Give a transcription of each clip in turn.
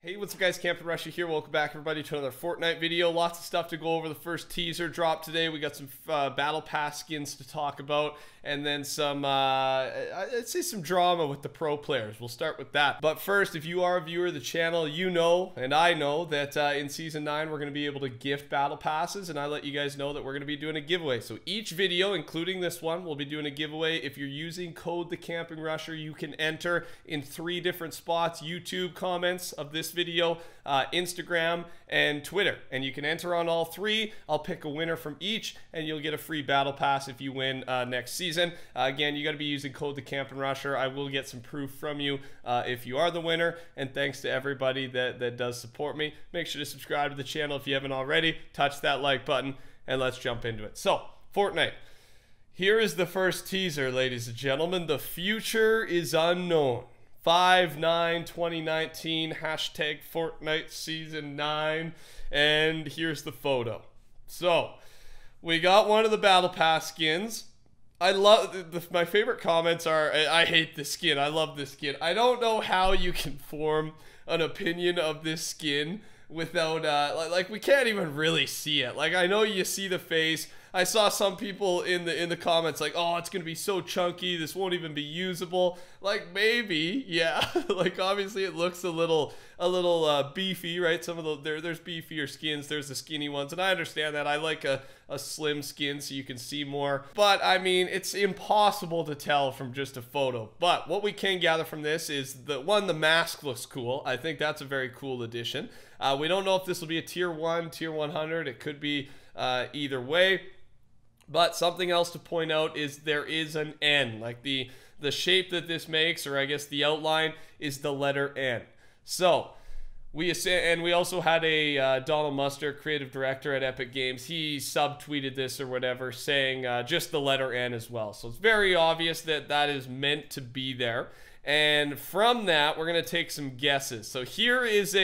Hey, what's up guys, Captain Rushy here. Welcome back everybody to another Fortnite video. Lots of stuff to go over. The first teaser dropped today. We got some Battle Pass skins to talk about, and then some, I'd say some drama with the pro players. We'll start with that. But first, if you are a viewer of the channel, you know, and I know, that in Season 9 we're going to be able to gift Battle Passes, and I let you guys know that we're going to be doing a giveaway. So each video, including this one, we'll be doing a giveaway. If you're using code TheCampingRusher, you can enter in 3 different spots: YouTube comments of this video, Instagram, and Twitter, and you can enter on all 3. I'll pick a winner from each, and you'll get a free Battle Pass if you win next season. Again, you got to be using code TheCampingRusher. I will get some proof from you if you are the winner, and thanks to everybody that does support me. Make sure to subscribe to the channel if you haven't already. Touch that like button, and let's jump into it. So, Fortnite. Here is the first teaser, ladies and gentlemen. The future is unknown. 5/9/2019, hashtag Fortnite Season 9, and here's the photo. So, we got one of the Battle Pass skins. I love, my favorite comments are, I hate this skin, I love this skin. I don't know how you can form an opinion of this skin without, like we can't even really see it. Like, I know you see the face. I saw some people in the comments like, oh, it's gonna be so chunky, this won't even be usable. Like, maybe, yeah. Like, obviously it looks a little beefy, right? Some of there's beefier skins, there's the skinny ones, and I understand that. I like a slim skin so you can see more, but I mean, it's impossible to tell from just a photo. But what we can gather from this is the mask looks cool. I think that's a very cool addition. We don't know if this will be a tier 1, tier 100. It could be either way. But something else to point out is there is an N. Like the shape that this makes, or I guess the outline, is the letter N. So we also had a Donald Muster, creative director at Epic Games. He subtweeted this or whatever, saying just the letter N as well. So it's very obvious that that is meant to be there. And from that, we're gonna take some guesses. So here is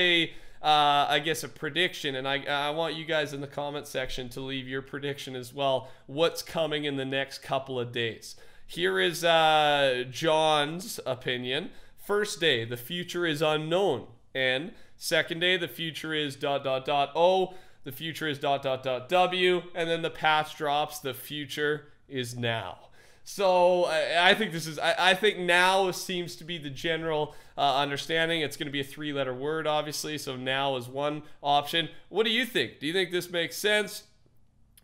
I guess a prediction, and I want you guys in the comment section to leave your prediction as well. What's coming in the next couple of days? Here is John's opinion. First day, the future is unknown. And second day, the future is ... O, the future is ... W, and then the patch drops, the future is now. So I think this is, I think now seems to be the general understanding. It's going to be a 3-letter word, obviously, so now is one option. What do you think? Do you think this makes sense?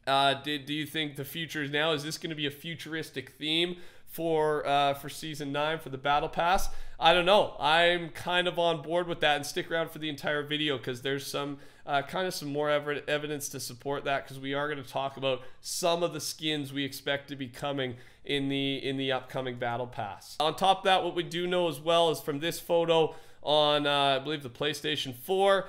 Do you think the future is now? Is this going to be a futuristic theme for Season 9 for the Battle Pass? I don't know. I'm kind of on board with that, and stick around for the entire video because there's some kind of some more evidence to support that, because we are going to talk about some of the skins we expect to be coming in the upcoming Battle Pass. On top of that, what we do know as well is from this photo on I believe the PlayStation 4,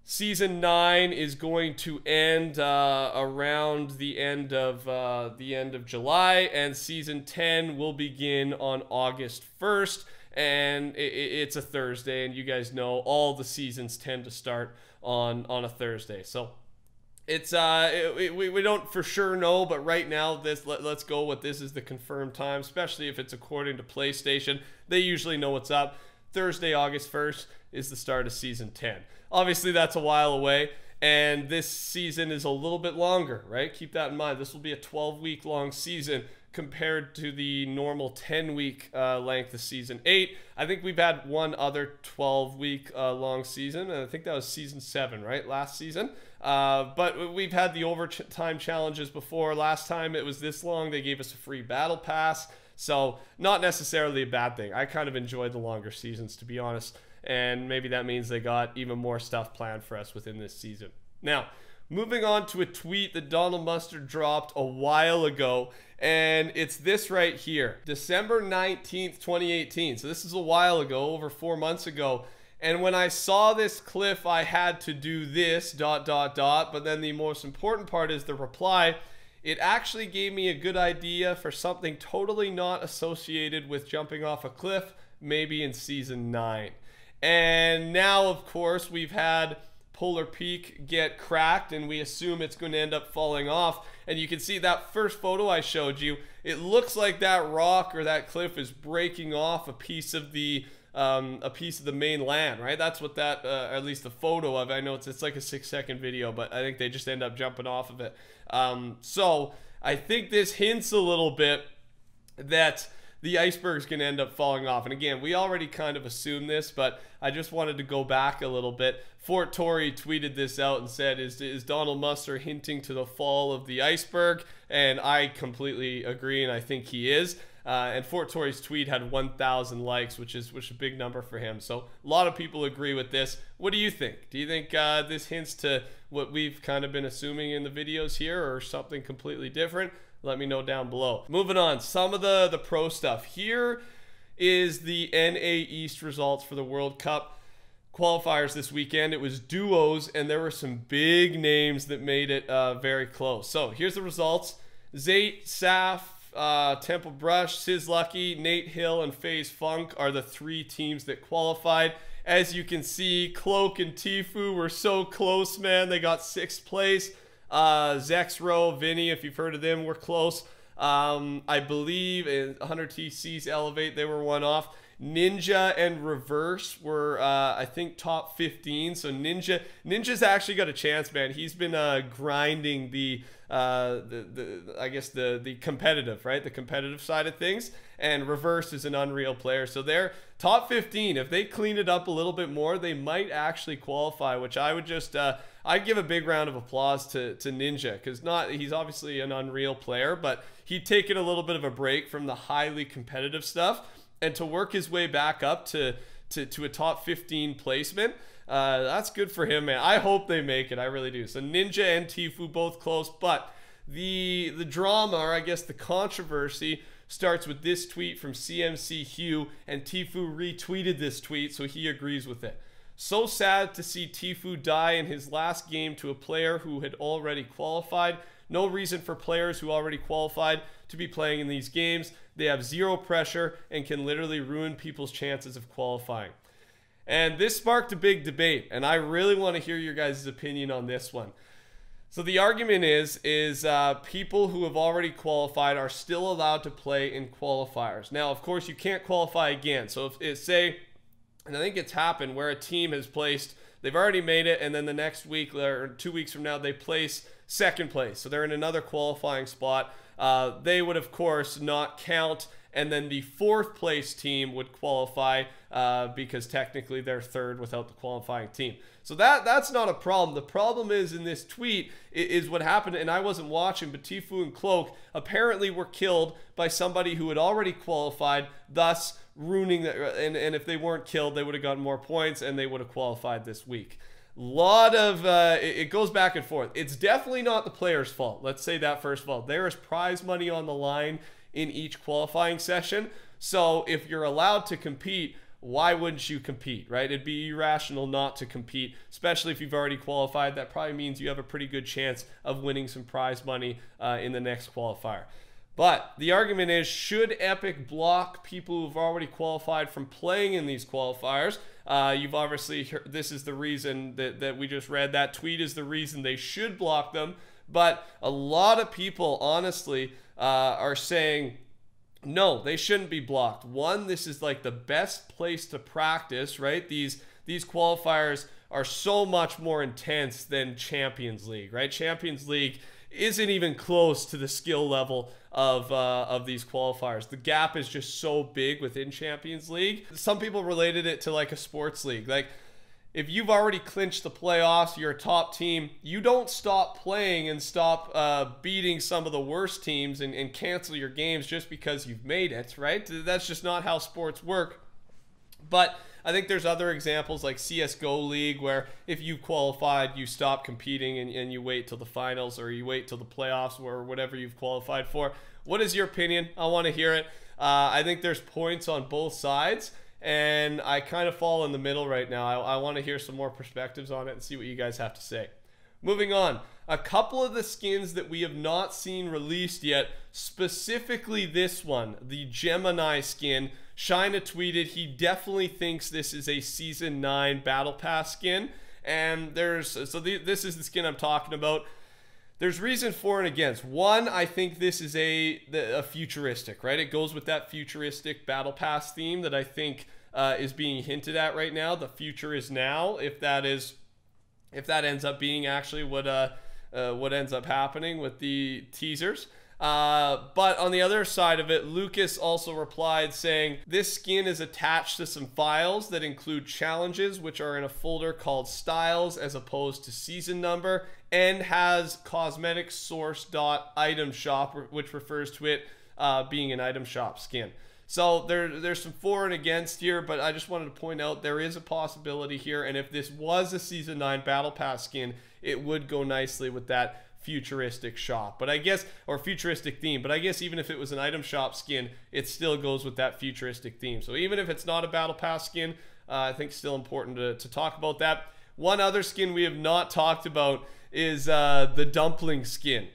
Season 9 is going to end around the end of July, and Season 10 will begin on August 1st, and it's a Thursday, and you guys know all the seasons tend to start on a Thursday. So it's we don't for sure know, but right now let's go with this is the confirmed time, especially if it's according to PlayStation. They usually know what's up. Thursday, August 1st is the start of Season 10. Obviously, that's a while away, and this season is a little bit longer, right? Keep that in mind. This will be a 12-week long season compared to the normal 10-week length of Season 8. I think we've had one other 12-week long season, and I think that was Season 7, right? Last season. But we've had the overtime challenges before. Last time it was this long, they gave us a free Battle Pass. So not necessarily a bad thing. I kind of enjoyed the longer seasons, to be honest. And maybe that means they got even more stuff planned for us within this season. Now, moving on to a tweet that Donald Muster dropped a while ago, and it's this right here. December 19th, 2018. So this is a while ago, over 4 months ago. And when I saw this cliff, I had to do this ... But then the most important part is the reply. It actually gave me a good idea for something totally not associated with jumping off a cliff, maybe in Season 9. And now, of course, we've had Polar Peak get cracked, and we assume it's going to end up falling off. And you can see that first photo I showed you, it looks like that rock or that cliff is breaking off a piece of the a piece of the main land, right? That's what that, at least the photo of, I know it's like a 6-second video, but I think they just end up jumping off of it. So I think this hints a little bit that the iceberg's going to end up falling off. And again, we already kind of assumed this, but I just wanted to go back a little bit. Fort Tory tweeted this out and said, is Donald Muster hinting to the fall of the iceberg? And I completely agree, and I think he is. And Fort Tory's tweet had 1,000 likes, which is a big number for him. So a lot of people agree with this. What do you think? Do you think this hints to what we've kind of been assuming in the videos here, or something completely different? Let me know down below. Moving on, some of the pro stuff. Here is the NA East results for the World Cup qualifiers this weekend. It was duos, and there were some big names that made it very close. So here's the results. Zayt, Saf, Temple Brush, Sizlucky, Nate Hill, and FaZe Funk are the 3 teams that qualified. As you can see, Cloak and Tfue were so close, man. They got 6th place. Zexro, Vinny, if you've heard of them, were close. I believe in 100 TC's Elevate, they were one off. Ninja and Reverse were, I think, top 15. So Ninja's actually got a chance, man. He's been grinding I guess the competitive, right? The competitive side of things. And Reverse is an unreal player. So they're top 15. If they clean it up a little bit more, they might actually qualify, which I would just, I'd give a big round of applause to Ninja, because he's obviously an unreal player, but he'd taken a little bit of a break from the highly competitive stuff, and to work his way back up to a top 15 placement, that's good for him, man. I hope they make it. I really do. So Ninja and Tfue both close, but the drama, or I guess the controversy, starts with this tweet from CMC Hugh, and Tfue retweeted this tweet, so he agrees with it. So sad to see Tfue die in his last game to a player who had already qualified. No reason for players who already qualified to be playing in these games. They have zero pressure and can literally ruin people's chances of qualifying. And this sparked a big debate, and I really want to hear your guys' opinion on this one. So the argument is people who have already qualified are still allowed to play in qualifiers. Now, of course, you can't qualify again. So if it's, say, and I think it's happened where a team has placed, they've already made it, and then the next week or 2 weeks from now, they place 2nd place. So they're in another qualifying spot. They would, of course, not count, and then the 4th place team would qualify because technically they're 3rd without the qualifying team. So that's not a problem. The problem is in this tweet is what happened, and I wasn't watching, but Tfue and Cloak apparently were killed by somebody who had already qualified, thus ruining the, and if they weren't killed, they would have gotten more points and they would have qualified this week. Lot of it goes back and forth. It's definitely not the player's fault. Let's say that first of all. There is prize money on the line in each qualifying session. So if you're allowed to compete, why wouldn't you compete, right? It'd be irrational not to compete, especially if you've already qualified. That probably means you have a pretty good chance of winning some prize money in the next qualifier. But the argument is, should Epic block people who've already qualified from playing in these qualifiers? You've obviously heard, this is the reason that we just read. That tweet is the reason they should block them. But a lot of people, honestly, are saying, no, they shouldn't be blocked. One, this is like the best place to practice, right? These qualifiers are so much more intense than Champions League, right? Champions League isn't even close to the skill level of these qualifiers. The gap is just so big within Champions League. Some people related it to like a sports league. Like, if you've already clinched the playoffs, you're a top team, you don't stop playing and stop beating some of the worst teams and cancel your games just because you've made it, right? That's just not how sports work. But I think there's other examples like CSGO League, where if you qualified, you stop competing and you wait till the finals, or you wait till the playoffs, or whatever you've qualified for. What is your opinion? I want to hear it. I think there's points on both sides, and I kind of fall in the middle right now. I want to hear some more perspectives on it and see what you guys have to say. Moving on, a couple of the skins that we have not seen released yet, specifically this one, the Gemini skin. Shina tweeted he definitely thinks this is a Season 9 Battle Pass skin, and this is the skin I'm talking about. There's reason for and against. One, I think this is a futuristic, right? It goes with that futuristic Battle Pass theme that I think is being hinted at right now. The future is now. If that ends up being actually what ends up happening with the teasers. But on the other side of it, Lucas also replied saying, this skin is attached to some files that include challenges, which are in a folder called styles as opposed to season number, and has cosmetic source.item shop, which refers to it being an item shop skin. So there's some for and against here, but I just wanted to point out there is a possibility here, and if this was a Season 9 Battle Pass skin, it would go nicely with that futuristic shop. But I guess, or futuristic theme, but I guess even if it was an item shop skin, it still goes with that futuristic theme. So even if it's not a Battle Pass skin, I think it's still important to talk about that. One other skin we have not talked about is the dumpling skin.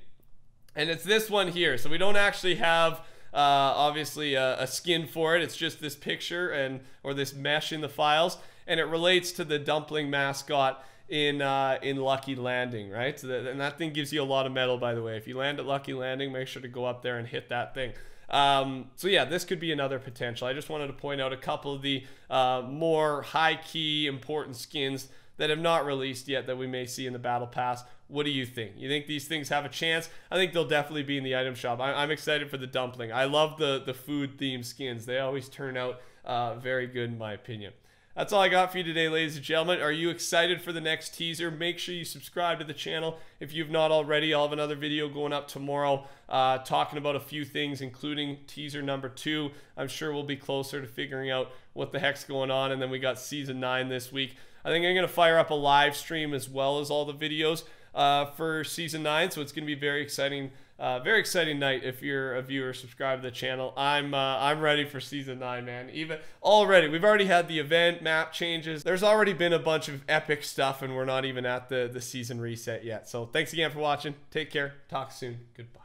And it's this one here. So we don't actually have obviously a skin for it. It's just this picture or this mesh in the files, and it relates to the dumpling mascot in Lucky Landing, right? So and that thing gives you a lot of metal, by the way. If you land at Lucky Landing, make sure to go up there and hit that thing. So yeah, this could be another potential. I just wanted to point out a couple of the more high-key important skins that have not released yet that we may see in the Battle Pass. What do you think? You think these things have a chance? I think they'll definitely be in the item shop. I'm excited for the dumpling. I love the food themed skins. They always turn out very good in my opinion. That's all I got for you today, ladies and gentlemen. Are you excited for the next teaser? Make sure you subscribe to the channel if you've not already. I'll have another video going up tomorrow talking about a few things, including teaser number 2. I'm sure we'll be closer to figuring out what the heck's going on. And then we got Season 9 this week. I think I'm going to fire up a live stream as well as all the videos for Season 9. So it's going to be very exciting night if you're a viewer. Subscribe to the channel. I'm ready for Season 9, man. Even already, we've already had the event, map changes. There's already been a bunch of epic stuff, and we're not even at the season reset yet. So thanks again for watching. Take care. Talk soon. Goodbye.